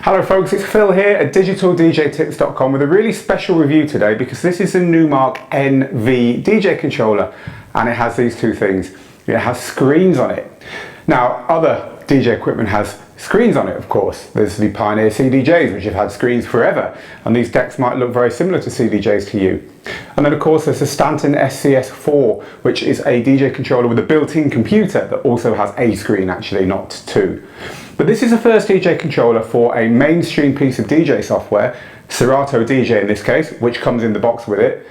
Hello folks, it's Phil here at digitaldjtips.com with a really special review today because this is the Numark NV DJ controller and it has these two things. It has screens on it. Now other DJ equipment has screens on it, of course. There's the Pioneer CDJs which have had screens forever, and these decks might look very similar to CDJs to you. And then of course there's the Stanton SCS4, which is a DJ controller with a built-in computer that also has a screen, actually, not two. But this is the first DJ controller for a mainstream piece of DJ software, Serato DJ in this case, which comes in the box with it,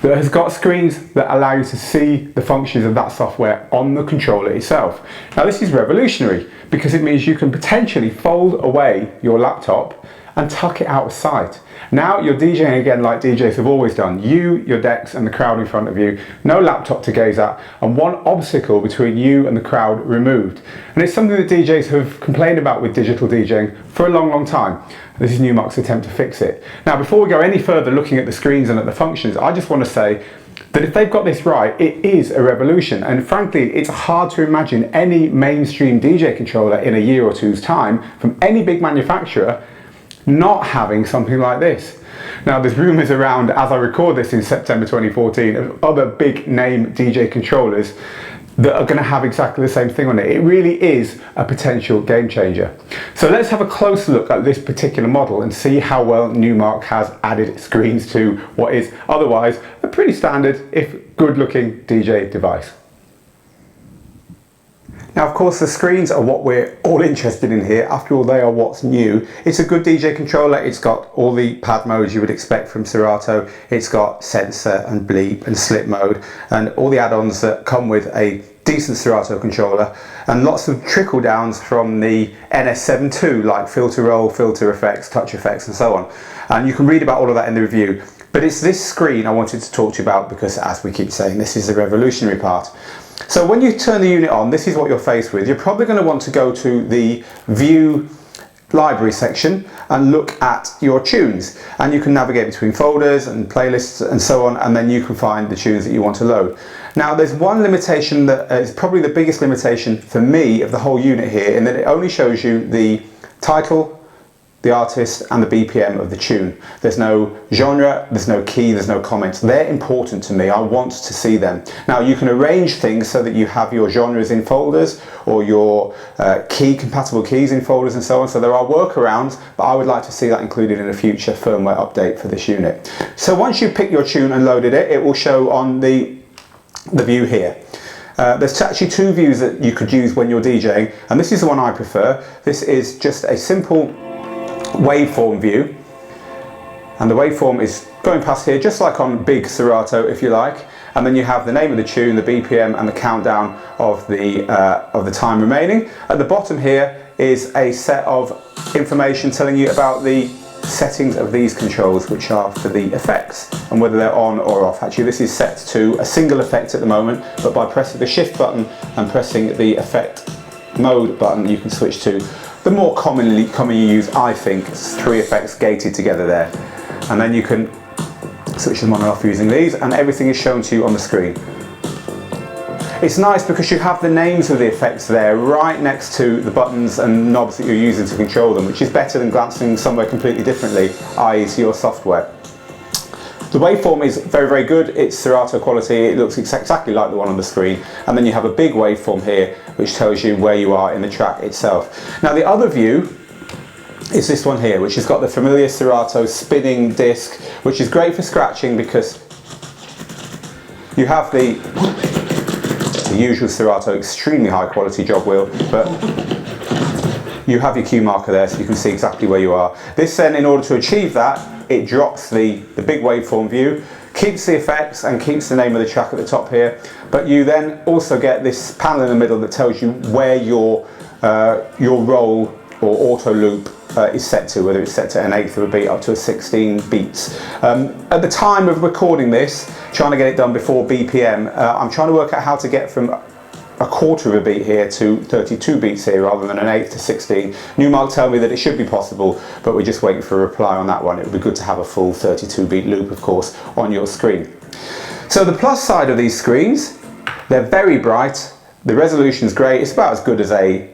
that has got screens that allow you to see the functions of that software on the controller itself. Now this is revolutionary because it means you can potentially fold away your laptop and tuck it out of sight. Now you're DJing again like DJs have always done. You, your decks and the crowd in front of you, no laptop to gaze at, and one obstacle between you and the crowd removed. And it's something that DJs have complained about with digital DJing for a long time. This is Numark's attempt to fix it. Now before we go any further looking at the screens and at the functions, I just want to say that if they've got this right, it is a revolution, and frankly it's hard to imagine any mainstream DJ controller in a year or two's time from any big manufacturer not having something like this. Now there's rumours around, as I record this in September 2014, of other big name DJ controllers that are going to have exactly the same thing on it. It really is a potential game changer. So let's have a close look at this particular model and see how well Numark has added screens to what is otherwise a pretty standard, if good looking DJ device. Now of course the screens are what we're all interested in here. After all, they are what's new. It's a good DJ controller. It's got all the pad modes you would expect from Serato. It's got sensor and bleep and slip mode and all the add-ons that come with a decent Serato controller, and lots of trickle downs from the NS7 II, like filter roll, filter effects, touch effects and so on. And you can read about all of that in the review. But it's this screen I wanted to talk to you about because, as we keep saying, this is the revolutionary part. So when you turn the unit on, this is what you're faced with. You're probably going to want to go to the View Library section and look at your tunes, and you can navigate between folders and playlists and so on, and then you can find the tunes that you want to load. Now there's one limitation that is probably the biggest limitation for me of the whole unit here, in that it only shows you the title, the artist and the BPM of the tune. There's no genre, there's no key, there's no comments. They're important to me. I want to see them. Now you can arrange things so that you have your genres in folders or your key compatible keys in folders and so on. So there are workarounds, but I would like to see that included in a future firmware update for this unit. So once you pick your tune and loaded it, it will show on the view here. There's actually two views that you could use when you're DJing, and this is the one I prefer. This is just a simple waveform view, and the waveform is going past here just like on big Serato, if you like, and then you have the name of the tune, the BPM and the countdown of the time remaining. At the bottom here is a set of information telling you about the settings of these controls, which are for the effects and whether they're on or off. Actually this is set to a single effect at the moment, but by pressing the shift button and pressing the effect mode button you can switch to the more commonly used, I think, three effects gated together there, and then you can switch them on and off using these, and everything is shown to you on the screen. It's nice because you have the names of the effects there right next to the buttons and knobs that you're using to control them, which is better than glancing somewhere completely differently, i.e. to your software. The waveform is very good. It's Serato quality. It looks exactly like the one on the screen, and then you have a big waveform here which tells you where you are in the track itself. Now the other view is this one here, which has got the familiar Serato spinning disc, which is great for scratching because you have the usual Serato extremely high quality jog wheel, but you have your cue marker there so you can see exactly where you are. This then, in order to achieve that, it drops the big waveform view, keeps the effects and keeps the name of the track at the top here, but you then also get this panel in the middle that tells you where your roll or auto loop is set to, whether it's set to an eighth of a beat up to a 16 beats. At the time of recording this, trying to get it done before BPM, I'm trying to work out how to get from a quarter of a beat here to 32 beats here rather than an eighth to 16. Numark tell me that it should be possible, but we're just waiting for a reply on that one. It would be good to have a full 32 beat loop, of course, on your screen. So the plus side of these screens, they're very bright, The resolution's great. It's about as good as a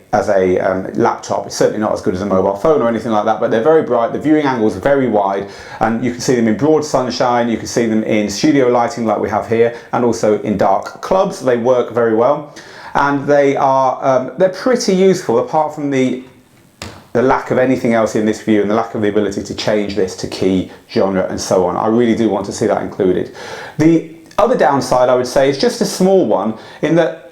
laptop. It's certainly not as good as a mobile phone or anything like that, but they're very bright. The viewing angles are very wide, and you can see them in broad sunshine. You can see them in studio lighting like we have here, and also in dark clubs. They work very well, and they're pretty useful, apart from the lack of anything else in this view and the lack of the ability to change this to key, genre and so on. I really do want to see that included. The other downside, I would say, is just a small one, in that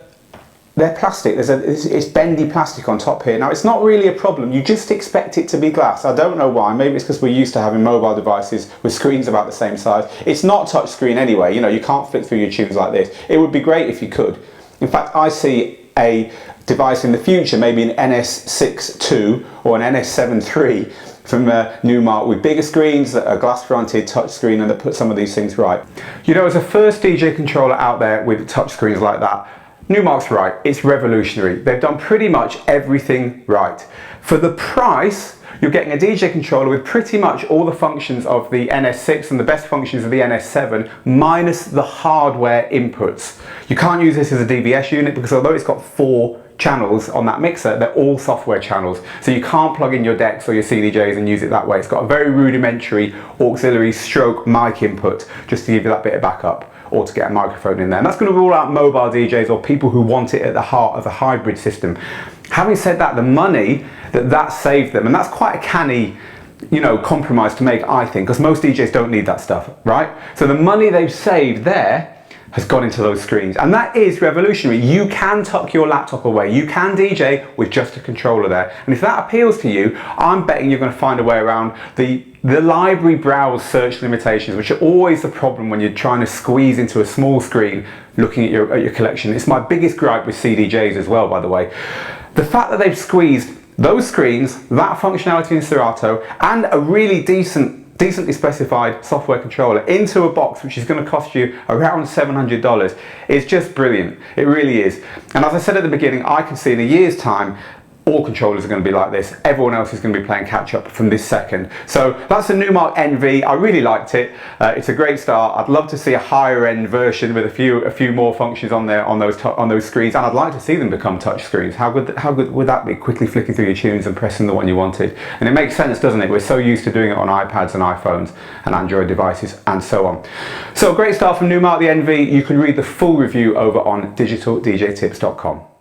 they're plastic. It's bendy plastic on top here. Now, it's not really a problem. You just expect it to be glass. I don't know why. Maybe it's because we're used to having mobile devices with screens about the same size. It's not touch screen anyway. You know, you can't flick through your tunes like this. It would be great if you could. In fact, I see a device in the future, maybe an NS6 II or an NS7 III from Numark, with bigger screens that are glass fronted, touch screen, and that put some of these things right. You know, as a first DJ controller out there with touch screens like that, Numark's right. It's revolutionary. They've done pretty much everything right. For the price, you're getting a DJ controller with pretty much all the functions of the NS6 and the best functions of the NS7, minus the hardware inputs. You can't use this as a DVS unit because although it's got 4 channels on that mixer, they're all software channels. So you can't plug in your decks or your CDJs and use it that way. It's got a very rudimentary auxiliary stroke mic input just to give you that bit of backup, or to get a microphone in there. And that's going to rule out mobile DJs or people who want it at the heart of a hybrid system. Having said that, the money that saved them, and that's quite a canny, you know, compromise to make, I think, because most DJs don't need that stuff, right? So the money they've saved there has gone into those screens, and that is revolutionary. You can tuck your laptop away. You can DJ with just a controller there. And if that appeals to you, I'm betting you're going to find a way around the library browse search limitations, which are always the problem when you're trying to squeeze into a small screen looking at your collection. It's my biggest gripe with CDJs as well, by the way. The fact that they've squeezed those screens, that functionality in Serato, and a really decently specified software controller into a box which is going to cost you around $700 is just brilliant. It really is. And as I said at the beginning, I can see in a year's time all controllers are going to be like this. Everyone else is going to be playing catch up from this second. So that's the Numark NV. I really liked it. It's a great start. I'd love to see a higher end version with a few more functions on there on those screens, and I'd like to see them become touch screens. How good would that be? Quickly flicking through your tunes and pressing the one you wanted. And it makes sense, doesn't it? We're so used to doing it on iPads and iPhones and Android devices and so on. So great start from Numark the NV. You can read the full review over on digitaldjtips.com.